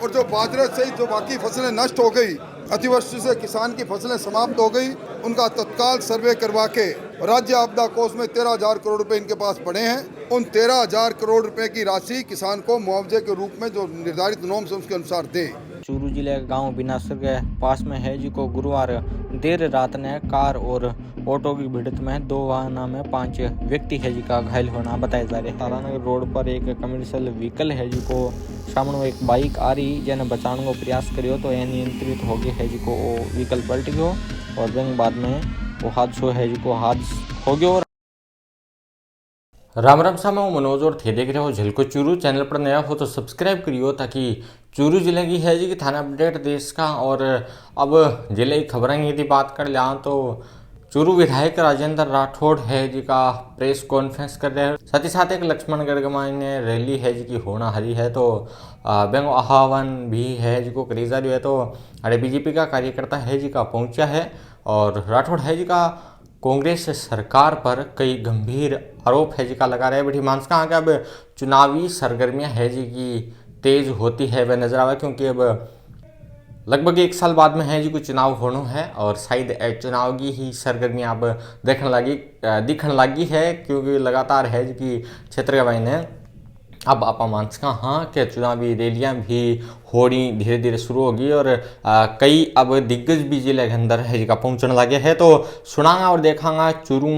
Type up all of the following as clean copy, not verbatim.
और जो बाजरे सहित जो बाकी फसलें नष्ट हो गई, अतिवृष्टि से किसान की फसलें समाप्त हो गई, उनका तत्काल सर्वे करवा के राज्य आपदा कोष में 13,000 करोड़ रुपए इनके पास पड़े हैं। उन 13,000 करोड़ रुपए की राशि किसान को मुआवजे के रूप में जो निर्धारित नॉर्म्स है उसके अनुसार दें। चूरू जिले के गांव बिनासर के पास में है जी को गुरुवार देर रात ने कार और ऑटो की भिड़ंत में 2 वाहनों में 5 व्यक्ति है जी का घायल होना बताया जा रहा है। तारानगर रोड पर एक कमर्शियल व्हीकल है जी को सामने एक बाइक आ रही जने बचाने को प्रयास करियो तो अनियंत्रित हो गई है जी को व्हीकल पलट गयो और बाद में वो हादसो है जी को हादसा हो गयो। राम राम सामा मनोज और थे देख रहे हो झलको चूरू। चैनल पर नया हो तो सब्सक्राइब करियो ताकि चूरू जिले की है जी की थाना अपडेट देश का। और अब जिले की खबरें यदि बात कर लें तो चूरू विधायक राजेंद्र राठौड़ है जी का प्रेस कॉन्फ्रेंस कर रहे हैं। साथ ही साथ एक लक्ष्मणगढ़ में रैली है जी की होना हरी है तो बेंगो आह्वान भी है जी को करी जा रही है। तो अरे बीजेपी का कार्यकर्ता है जी का पहुंचा है और राठौड़ है जी का कांग्रेस सरकार पर कई गंभीर आरोप है जी का लगा रहे बड़ी मानस का अब चुनावी सरगर्मियां है जी की तेज होती है वह नजर आवा, क्योंकि अब लगभग 1 साल बाद में है जी को चुनाव होना है और शायद चुनाव की ही सरगर्मियां अब दिखने लगी है, क्योंकि लगातार है जी की क्षेत्र के महीने अब आप मानसिका हाँ कि चुनावी रैलियां भी होनी धीरे धीरे शुरू होगी और कई अब दिग्गज भी जिले के अंदर है जी का पहुंचने लगे हैं। तो सुनागा और देखांगा चूरू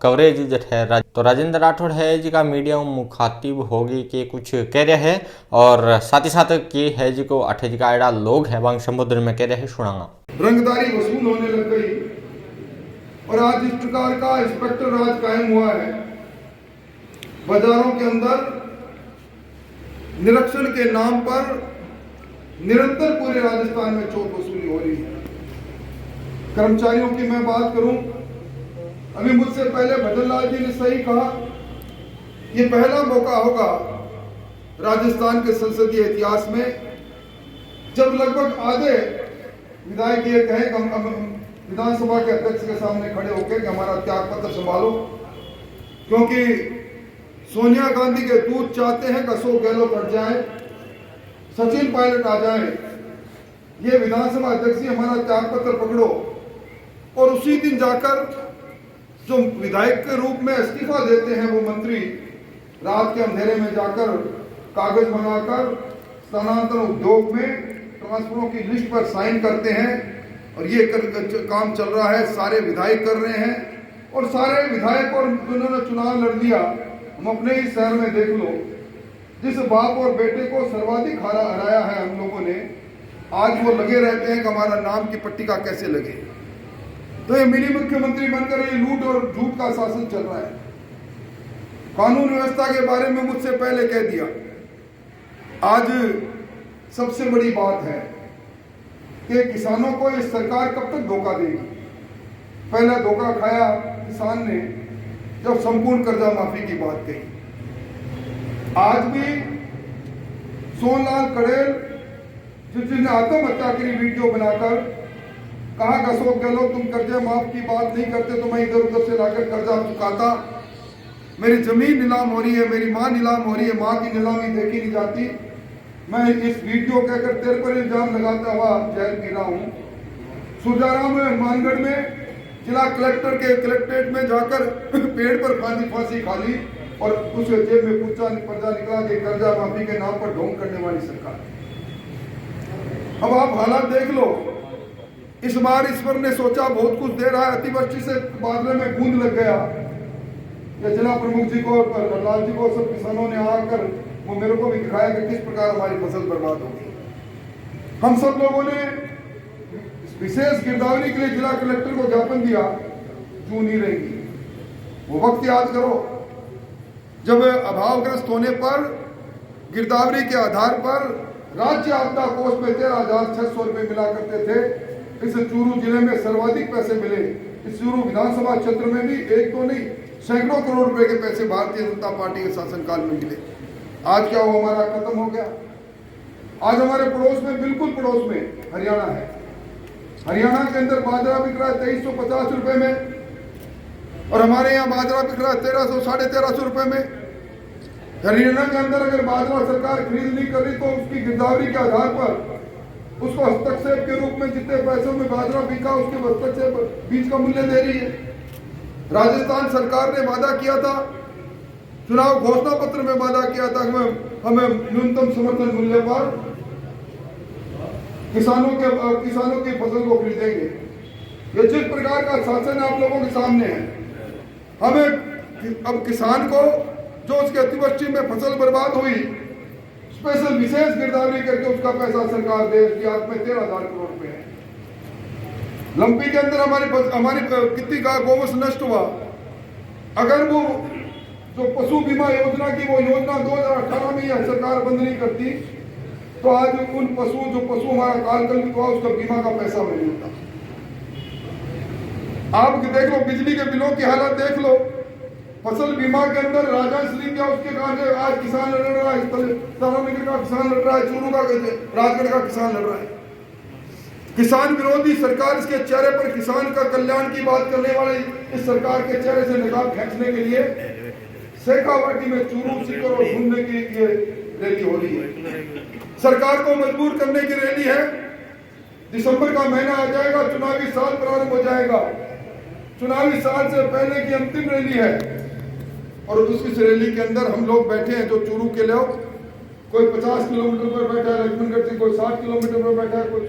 कवरेज जो है तो राजेंद्र राठौड़ है जी का मीडिया मुखातिब होगी कि कुछ कह रहे हैं और साथ ही साथ के है जी को 8 जी का एडा लोग है वंग समुद्र में कह रहे हैं। सुनागा रंगदारी वसूल होने लग गई और आज इस प्रकार का इंस्पेक्टर राज कायम हुआ है। बाजारों के अंदर निरीक्षण के नाम पर निरंतर पूरे राजस्थान में चोट वसूली हो रही है। कर्मचारियों की मैं बात करूं, अभी मुझसे पहले भजनलाल जी ने सही कहा, ये पहला मौका होगा राजस्थान के संसदीय इतिहास में जब लगभग आधे विधायक ये कहें कि हम विधानसभा के अध्यक्ष के सामने खड़े होकर कि हमारा त्याग पत्र संभालो, क्योंकि सोनिया गांधी के दूत चाहते हैं कि अशोक गहलोत हट जाए, सचिन पायलट आ जाए, ये विधानसभा अध्यक्ष हमारा त्याग पत्र पकड़ो। और उसी दिन जाकर जो विधायक के रूप में इस्तीफा देते हैं वो मंत्री रात के अंधेरे में जाकर कागज मंगाकर स्थानांतरण उद्योग में ट्रांसफरों की लिस्ट पर साइन करते हैं और ये काम चल रहा है, सारे विधायक कर रहे हैं। और सारे विधायक और जिन्होंने चुनाव लड़ लिया, हम अपने ही शहर में देख लो, जिस बाप और बेटे को सर्वाधिक हराया है हम लोगों ने, आज वो लगे रहते हैं कि हमारा नाम की पट्टिका कैसे लगे। तो ये मिनी मुख्यमंत्री बनकर ये लूट और झूठ का शासन चल रहा है। कानून व्यवस्था के बारे में मुझसे पहले कह दिया। आज सबसे बड़ी बात है कि किसानों को ये सरकार कब तक धोखा देगी। पहला धोखा खाया किसान ने जब संपूर्ण कर्जा माफी की बात कही। आज भी सोनलाल कड़ेल जिसने आत्महत्या की वीडियो बनाकर कहा कि अशोक गहलोत तुम कर्जे माफ की बात नहीं करते तो मैं इधर उधर से लाकर कर्जा चुकाता, मेरी जमीन नीलाम हो रही है, मेरी मां नीलाम हो रही है, मां की नीलामी देखी नहीं जाती, मैं इस वीडियो कहकर तेरे पर इल्जाम लगाता हुआ जेल पी रहा हूं। सुरजाराम हनुमानगढ़ में जिला कलेक्टर के कलेक्ट्रेट में जाकर पेड़ पर फांसी खा ली और उसे जेब में पर्चा निकला कि कर्जा माफी के नाम पर ढोंग करने वाली सरकार। अब आप हालात देख लो। इस बार ईश्वर ने सोचा बहुत कुछ दे रहा है, अतिवृष्टि से बादल में बूंद लग गया। या जिला प्रमुख जी को लाल जी को सब किसानों ने आकर वो मेरे को भी दिखाया कि किस प्रकार हमारी फसल बर्बाद होगी। हम सब लोगों ने विशेष गिरदावरी के लिए जिला कलेक्टर को ज्ञापन दिया, क्यों नहीं रहेगी। वो वक्त याद करो जब अभावग्रस्त होने पर गिरदावरी के आधार पर राज्य आपदा कोष में 13,600 रुपए मिला करते थे। इस चूरू जिले में सर्वाधिक पैसे मिले। इस चूरू विधानसभा क्षेत्र में भी एक तो नहीं सैकड़ों करोड़ रुपए के पैसे भारतीय जनता पार्टी के शासनकाल में मिले। आज क्या वो हमारा खत्म हो गया। आज हमारे पड़ोस में, बिल्कुल पड़ोस में हरियाणा है। हरियाणा के अंदर बाजरा बिक रहा है 2350 रुपए में और हमारे यहाँ बाजरा बिक रहा है 1300 साढ़े 1300 रुपए में। हरियाणा के अंदर अगर बाजरा सरकार खरीद नहीं कर रही तो उसकी गिरदावरी के आधार पर उसको हस्तक्षेप के रूप में जितने पैसों में बाजरा बिका उसके हस्तक्षेप बीज का मूल्य दे रही है। राजस्थान सरकार ने वादा किया था, चुनाव घोषणा पत्र में वादा किया था कि हमें न्यूनतम समर्थन मूल्य पर किसानों की फसल को खरीदेंगे। ये जिस प्रकार का शासन आप लोगों के सामने है, हमें अब किसान को जो उसके अतिवृष्टि में फसल बर्बाद हुई स्पेशल विशेष गिरदावरी करके उसका पैसा सरकार दे। इसकी हाथ में 13,000 करोड़ रुपए है। लंपी के अंदर हमारी कितनी गौवंश नष्ट हुआ। अगर वो जो पशु बीमा योजना की वो योजना 2018 में यह सरकार बंद नहीं करती तो आज उन जो पशु हमारा काल कल्पित हुआ उसका बीमा का पैसा नहीं मिलता। आप देख लो बिजली के बिलों की हालत देख लो। फसल बीमा के अंदर राजहंस लिंक क्या उसके कारण आज किसान लड़ रहा है, तारानगर का किसान लड़ रहा है, चूरू का राजगढ़ का किसान लड़ रहा है। किसान विरोधी सरकार, इसके चेहरे पर किसान का कल्याण की बात करने वाली इस सरकार के चेहरे से निकाल खींचने के लिए शेखावाटी में चूरू सीकर और घूमने की ये रैली हो रही है। सरकार को मजबूर करने की रैली है। दिसंबर का महीना आ जाएगा, चुनावी साल प्रारंभ हो जाएगा। चुनावी साल से पहले की अंतिम रैली है और उस रैली के अंदर हम लोग बैठे हैं जो चूरू के लोग, कोई 50 किलोमीटर पर बैठा है लक्ष्मणगढ़ से, कोई 60 किलोमीटर पर बैठा है, कोई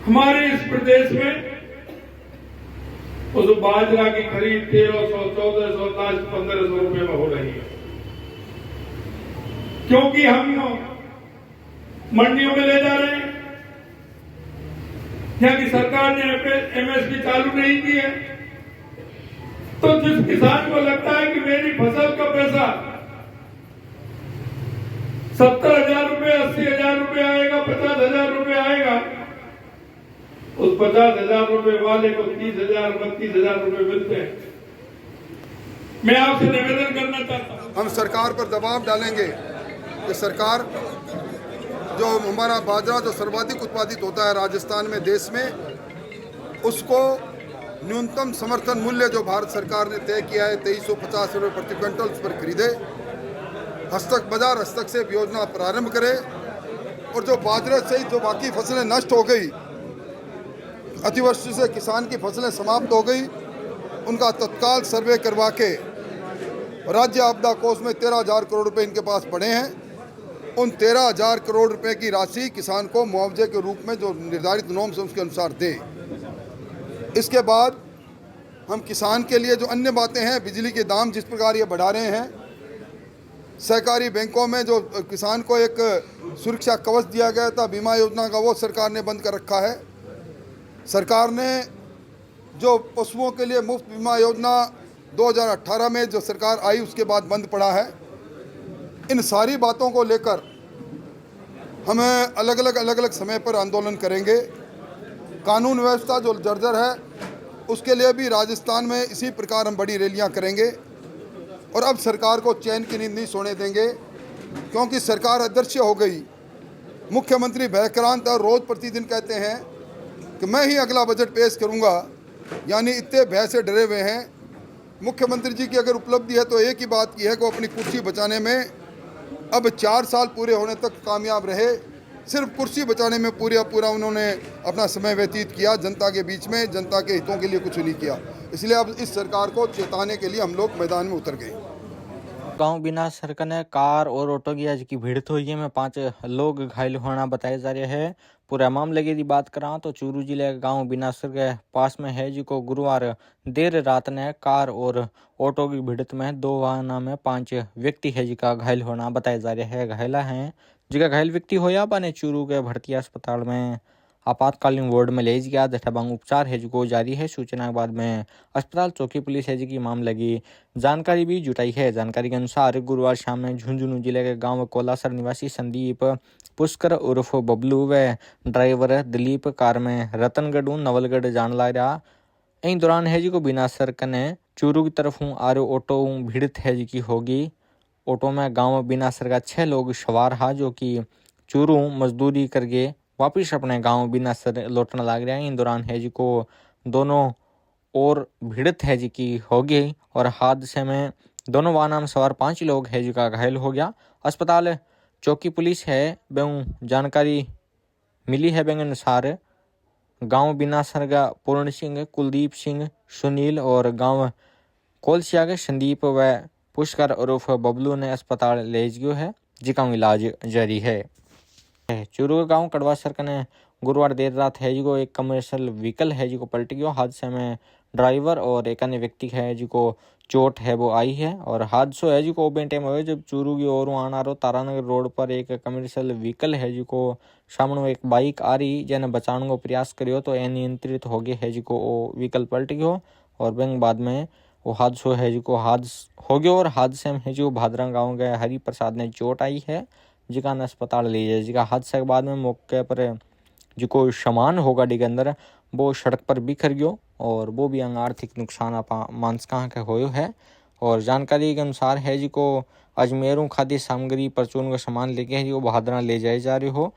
हमारे इस प्रदेश में उस बाजरा की खरीद 1300, 1400, 1500 रुपए में हो रही है, क्योंकि हम मंडियों में ले जा रहे हैं। यहाँ की सरकार ने एमएसपी चालू नहीं की है, तो जिस किसान को लगता है कि मेरी फसल का पैसा 70,000 रुपए, 80,000 रुपए आएगा, 50,000 रुपए आएगा, उस 50,000 रुपए वाले को 30,000, 32,000 रुपए मिलते हैं। मैं आपसे निवेदन करना चाहता हूं, हम सरकार पर दबाव डालेंगे कि सरकार जो हमारा बाजरा जो सर्वाधिक उत्पादित होता है राजस्थान में देश में, उसको न्यूनतम समर्थन मूल्य जो भारत सरकार ने तय किया है 2350 रुपये प्रति क्विंटल उस पर खरीदे, बाजार हस्तक्षेप योजना प्रारंभ करे और जो बाजरे सहित जो बाकी फसलें नष्ट हो गई, अतिवृष्टि से किसान की फसलें समाप्त हो गई, उनका तत्काल सर्वे करवा के राज्य आपदा कोष में 13,000 करोड़ रुपए इनके पास पड़े हैं, उन 13,000 करोड़ रुपए की राशि किसान को मुआवजे के रूप में जो निर्धारित नॉर्म्स उसके अनुसार दे। इसके बाद हम किसान के लिए जो अन्य बातें हैं, बिजली के दाम जिस प्रकार ये बढ़ा रहे हैं, सहकारी बैंकों में जो किसान को एक सुरक्षा कवच दिया गया था बीमा योजना का, वो सरकार ने बंद कर रखा है। सरकार ने जो पशुओं के लिए मुफ्त बीमा योजना 2018 में जो सरकार आई उसके बाद बंद पड़ा है। इन सारी बातों को लेकर हमें अलग अलग समय पर आंदोलन करेंगे। कानून व्यवस्था जो जर्जर है उसके लिए भी राजस्थान में इसी प्रकार हम बड़ी रैलियां करेंगे और अब सरकार को चैन की नींद नहीं सोने देंगे, क्योंकि सरकार अदृश्य हो गई। मुख्यमंत्री भयक्रांत और रोज़ प्रतिदिन कहते हैं कि मैं ही अगला बजट पेश करूंगा, यानी इतने भय से डरे हुए हैं। मुख्यमंत्री जी की अगर उपलब्धि है तो एक ही बात की है कि वो अपनी कुर्सी बचाने में अब 4 साल पूरे होने तक कामयाब रहे। सिर्फ कुर्सी बचाने में पूरा उन्होंने अपना समय व्यतीत किया, जनता के बीच में जनता के हितों के लिए कुछ नहीं किया। इसलिए अब इस सरकार को चेताने के लिए हम लोग मैदान में उतर गए। गांव बिना सरकने कार और ऑटो की आज की भिड़त हुई है में 5 लोग घायल होना बताया जा रहा है। पूरा मामले की बात करा तो चूरू जिले के गांव बिनासर के पास में है, जिको गुरुवार देर रात ने कार और ऑटो की भिड़त में 2 वाहनों में 5 व्यक्ति है जिका घायल होना बताया जा रहा है। घायला है जिका घायल व्यक्ति होया बने चूरू के भर्ती अस्पताल में आपातकालीन वार्ड में ले गया, जठा बांग उपचार है जो जारी है। सूचना के बाद में अस्पताल चौकी पुलिस है जी मामले की जानकारी भी जुटाई है। जानकारी के अनुसार गुरुवार शाम में झुंझुनू जिले के गांव कोलासर निवासी संदीप पुष्कर उर्फ बबलू व ड्राइवर दिलीप कार में रतनगढ़ नवलगढ़ जान ला रहा। इन दौरान है जी को बिना सर कने चूरू की तरफ आ रहे ऑटो भिड़त है जी की होगी। ऑटो में गांव बिना सर का 6 लोग सवार हा, जो कि चूरू मजदूरी करके वापिस अपने गांव बिना सर लौटने लग रहा है। इन दौरान है जी को दोनों और भिड़त है जी की हो गई और हादसे में दोनों वाहन में सवार 5 लोग है जिनका घायल हो गया। अस्पताल चौकी पुलिस है बेऊ जानकारी मिली है बेंग अनुसार गांव बिनासरगा पूर्ण सिंह, कुलदीप सिंह, सुनील और गांव कोलसिया के संदीप व पुष्कर उर्फ बबलू ने अस्पताल ले गयो है जिका इलाज जारी है। चूरू गांव कड़वा सड़क ने गुरुवार देर रात है जिको एक कमर्शियल व्हीकल है जिको पलट गयो। हादसे में ड्राइवर और एक अन्य व्यक्ति है जिको चोट है वो आई है। और हादसो है जिको ओबे टाइम हुए जब चूरू की ओर आना रो तारानगर रोड पर एक कमर्शियल व्हीकल है जिको सामने एक बाइक आ रही जेने बचाने को प्रयास करियो तो अनियंत्रित हो गए है जिको वो व्हीकल पलट गयो और बैंक बाद में वो हादसो है जिको हो गयो। और हादसे में है जो भादरा गाँव के हरि प्रसाद ने चोट आई है जिका ने अस्पताल ले जाए। जिका हादसे के बाद में मौके पर जिको सामान होगा गाड़ी के अंदर वो सड़क पर बिखर गयो और वो भी आर्थिक नुकसान आपा मानसका के होयो है। और जानकारी के अनुसार है जिको अजमेरों खाद्य सामग्री परचून का सामान लेके है जो भादरा ले जाए जा रहे हो।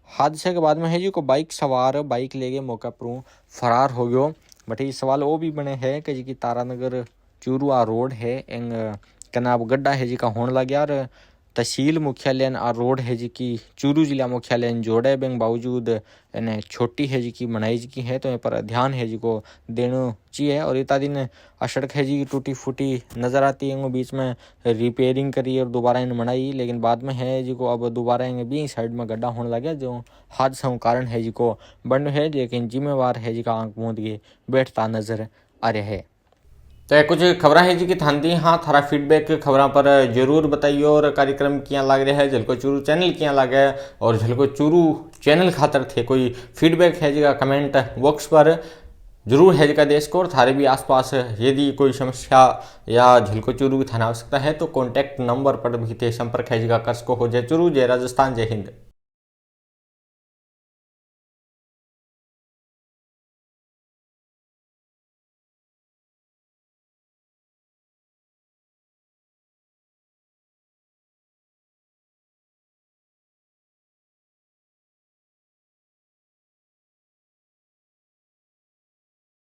हादसे के बाद में है जिको बाइक सवार बाइक लेके मौके पर फरार हो गयो। बट ये सवाल वो भी बने है कि जी तारानगर चूरू रोड है एंग कनाब गड्ढा है जिका होने लग गया और तहसील मुख्यालय आ रोड है जी की चूरू जिला मुख्यालय जोड़े बेंग बावजूद इन्हें छोटी है जी की बनाई जी की है तो यहाँ पर ध्यान है जी को देना चाहिए। और इतना दिन आ सड़क है जी की टूटी फूटी नज़र आती है बीच में रिपेयरिंग करी और दोबारा इन बनाई लेकिन बाद में है जी को अब दोबारा इन भी साइड में गड्ढा होने लगे जो हादसा कारण है जी को बन है लेकिन जिम्मेवार है जी का आंख मूंद के बैठता नजर आ रहा है। तो कुछ खबर है जी की थान दी हाँ थारा फीडबैक खबर पर जरूर बताइए और कार्यक्रम क्या लग रहा है झलको चूरू चैनल क्या लगे और झलको चूरू चैनल खातर थे कोई फीडबैक है जी का कमेंट बॉक्स पर जरूर है जी का देश को। और थारे भी आसपास यदि कोई समस्या या झलको चूरू की थाना आवश्यकता है तो कॉन्टैक्ट नंबर पर भी थे संपर्क है जी का कर सको हो जय चूरू जय राजस्थान जय हिंद।